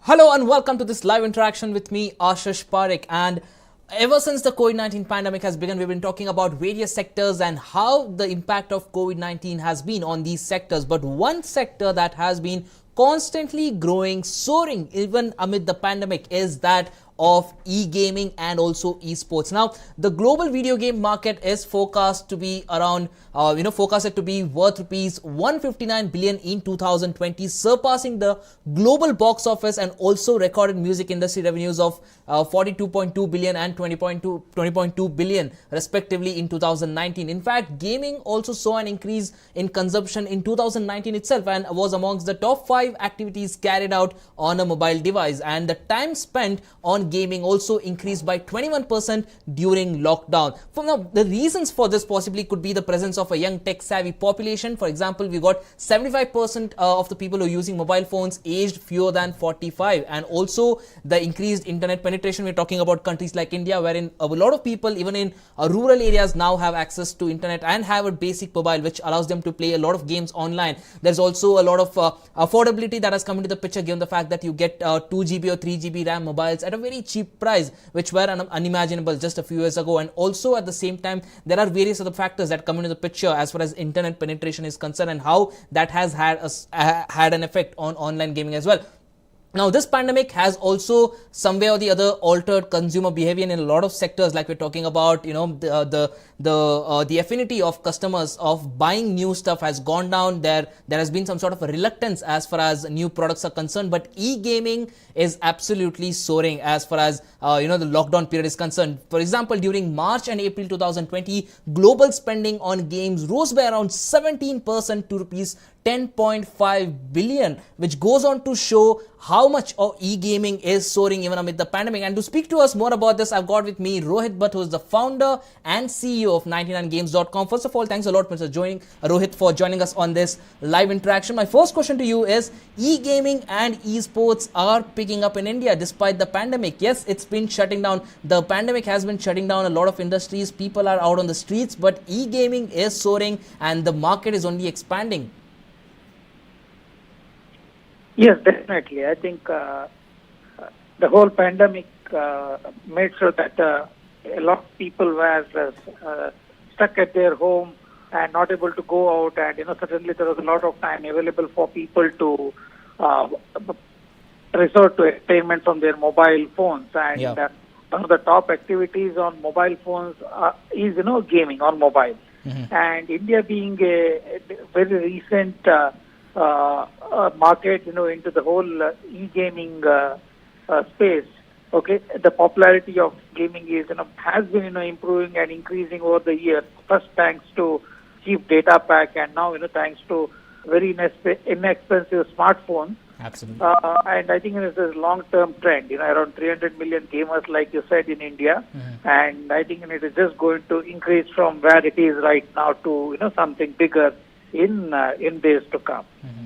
Hello and welcome to this live interaction with me, Ashish Parekh. And ever since the COVID-19 pandemic has begun, we've been talking about various sectors and how the impact of COVID-19 has been on these sectors. But one sector that has been constantly growing, soaring even amid the pandemic is that of e-gaming and also esports. Now, the global video game market is forecast to be around, forecasted to be worth rupees 159 billion in 2020, surpassing the global box office and also recorded music industry revenues of 42.2 billion and 20.2 billion respectively in 2019. In fact, gaming also saw an increase in consumption in 2019 itself and was amongst the top 5 activities carried out on a mobile device, and the time spent on gaming also increased by 21% during lockdown. Now, the reasons for this possibly could be the presence of a young tech-savvy population. For example, we got 75% of the people who are using mobile phones aged fewer than 45, and also the increased internet penetration. We're talking about countries like India, wherein a lot of people, even in rural areas, now have access to internet and have a basic mobile, which allows them to play a lot of games online. There's also a lot of affordability that has come into the picture, given the fact that you get 2 GB or 3 GB RAM mobiles at a very cheap price, which were unimaginable just a few years ago. And also at the same time, there are various other factors that come into the picture as far as internet penetration is concerned and how that has had an effect on online gaming as well. Now, this pandemic has also some way or the other altered consumer behavior in a lot of sectors, like we're talking about, the affinity of customers of buying new stuff has gone down. There has been some sort of a reluctance as far as new products are concerned, but e-gaming is absolutely soaring as far as the lockdown period is concerned. For example, during March and April 2020, global spending on games rose by around 17% to rupees 10.5 billion, which goes on to show how much of e-gaming is soaring even amid the pandemic. And to speak to us more about this, I've got with me Rohit Bhatt, who is the founder and CEO of 99games.com. First of all, thanks a lot, Mr. Rohit, for joining us on this live interaction. My first question to you is, e-gaming and esports are picking up in India despite the pandemic. Yes, it's been shutting down. The pandemic has been shutting down a lot of industries. People are out on the streets, but e-gaming is soaring and the market is only expanding. Yes, definitely. I think the whole pandemic made sure that a lot of people were stuck at their home and not able to go out, and suddenly there was a lot of time available for people to resort to entertainment from their mobile phones. And one of the top activities on mobile phones is gaming on mobile. Mm-hmm. And India being a very recent market, into the whole e-gaming space. Okay, the popularity of gaming is, has been, improving and increasing over the years. First, thanks to cheap data pack, and now, thanks to very inexpensive smartphones. Absolutely. And I think it's a long-term trend. Around 300 million gamers, like you said, in India, and I think it is just going to increase from where it is right now to something bigger in days to come. Mm-hmm.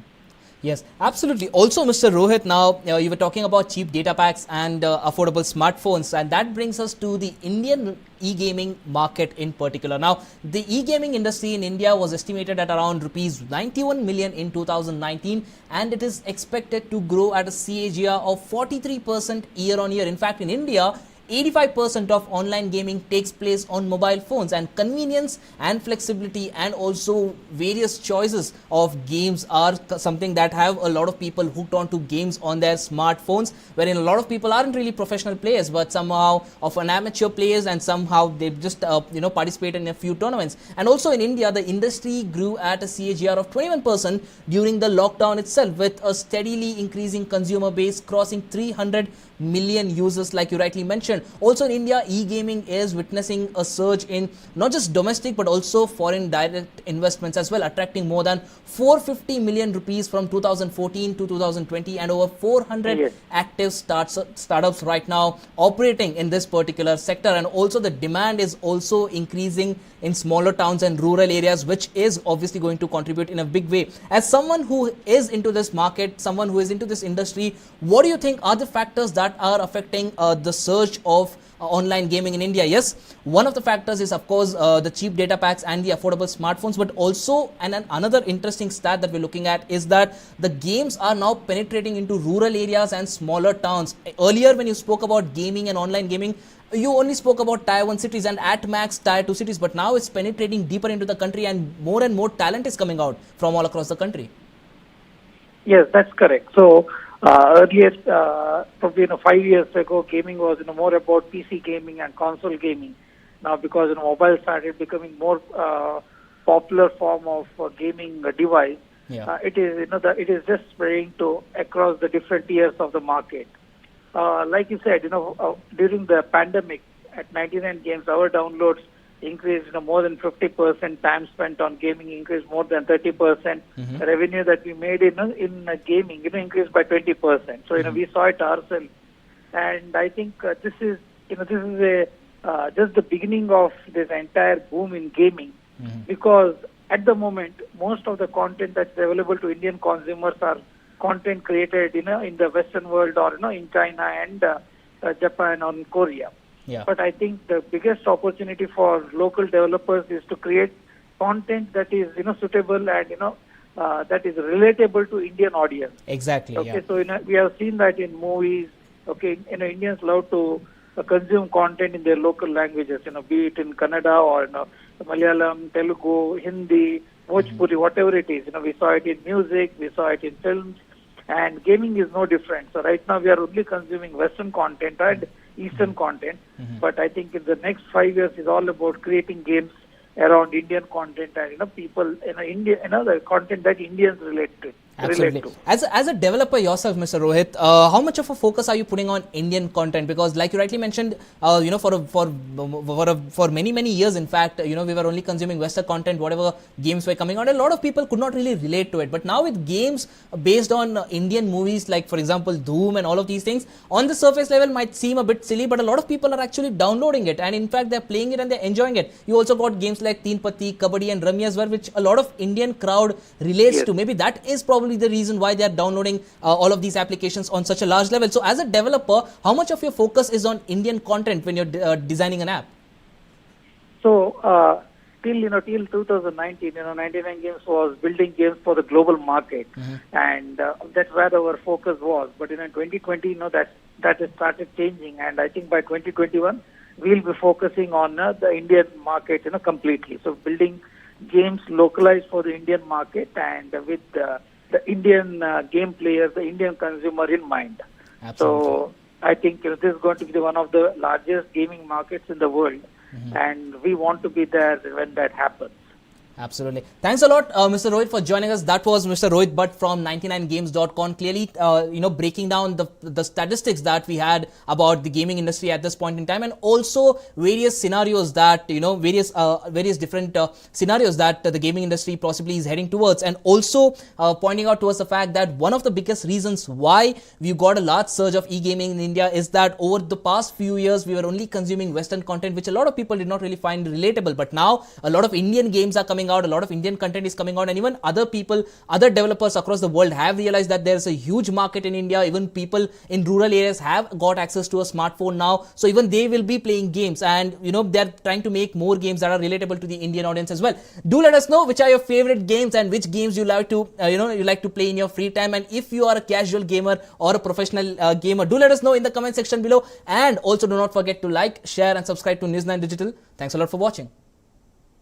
Yes, absolutely. Also, Mr. Rohit, now you were talking about cheap data packs and affordable smartphones, and that brings us to the Indian e-gaming market in particular. Now, the e-gaming industry in India was estimated at around rupees 91 million in 2019, and it is expected to grow at a CAGR of 43% year on year. In fact, in India, 85% of online gaming takes place on mobile phones, and convenience and flexibility and also various choices of games are something that have a lot of people hooked on to games on their smartphones, wherein a lot of people aren't really professional players but somehow of an amateur players, and somehow they just participate in a few tournaments. And also in India, the industry grew at a CAGR of 21% during the lockdown itself, with a steadily increasing consumer base crossing 300 million users, like you rightly mentioned. Also in India, e-gaming is witnessing a surge in not just domestic but also foreign direct investments as well, attracting more than 450 million rupees from 2014 to 2020, and over 400 active startups right now operating in this particular sector. And also the demand is also increasing in smaller towns and rural areas, which is obviously going to contribute in a big way. As someone who is into this market, someone who is into this industry, what do you think are the factors that that are affecting the surge of online gaming in India? Yes, one of the factors is of course the cheap data packs and the affordable smartphones, but also and another interesting stat that we're looking at is that the games are now penetrating into rural areas and smaller towns. Earlier when you spoke about gaming and online gaming, you only spoke about tier 1 cities and at max tier 2 cities, but now it's penetrating deeper into the country and more talent is coming out from all across the country. Yes, that's correct. So earlier, probably 5 years ago, gaming was more about PC gaming and console gaming. Now, because mobile started becoming more popular form of gaming device, it is it is just spreading to across the different tiers of the market. Like you said, during the pandemic at 99 Games, our downloads increased more than 50%. Time spent on gaming increased more than 30%. The revenue that we made in gaming increased by 20%. So we saw it ourselves, and I think this is a just the beginning of this entire boom in gaming, because at the moment most of the content that's available to Indian consumers are content created in the Western world or in China and Japan or in Korea. Yeah. But I think the biggest opportunity for local developers is to create content that is suitable and that is relatable to Indian audience. Exactly. Okay, yeah. so we have seen that in movies. Okay, Indians love to consume content in their local languages. Be it in Kannada or Malayalam, Telugu, Hindi, Bhojpuri, whatever it is. We saw it in music, we saw it in films, and gaming is no different. So right now we are only consuming Western content and Eastern content, but I think in the next 5 years is all about creating games around Indian content and people India, the content that Indians relate to. Absolutely. As a developer yourself, Mr. Rohit, how much of a focus are you putting on Indian content? Because, like you rightly mentioned, for many years, in fact, we were only consuming Western content, whatever games were coming out. A lot of people could not really relate to it. But now with games based on Indian movies, like for example, Doom and all of these things, on the surface level might seem a bit silly, but a lot of people are actually downloading it, and in fact, they're playing it and they're enjoying it. You also got games like Teen Patti, Kabaddi, and Rummy as well, which a lot of Indian crowd relates to. Maybe that is probably the reason why they are downloading all of these applications on such a large level. So as a developer, how much of your focus is on Indian content when you're designing an app? So till 2019, 99 Games was building games for the global market, and that's where our focus was. But in 2020, that has started changing, and I think by 2021 we'll be focusing on the Indian market completely. So building games localized for the Indian market and with the Indian game players, the Indian consumer in mind. Absolutely. So I think this is going to be one of the largest gaming markets in the world, and we want to be there when that happens. Absolutely. Thanks a lot, Mr. Rohit, for joining us. That was Mr. Rohit Bhatt from 99games.com. Clearly, breaking down the statistics that we had about the gaming industry at this point in time, and also various scenarios that, various different scenarios that the gaming industry possibly is heading towards, and also pointing out to us the fact that one of the biggest reasons why we've got a large surge of e-gaming in India is that over the past few years, we were only consuming Western content, which a lot of people did not really find relatable. But now, a lot of Indian games are coming out, a lot of Indian content is coming out, and even other developers across the world have realized that there's a huge market in India. Even people in rural areas have got access to a smartphone now, so even they will be playing games, and they're trying to make more games that are relatable to the Indian audience as well. Do let us know which are your favorite games and which games you like to you like to play in your free time, and if you are a casual gamer or a professional gamer, do let us know in the comment section below, and also do not forget to like, share and subscribe to News 9 Digital. Thanks a lot for watching.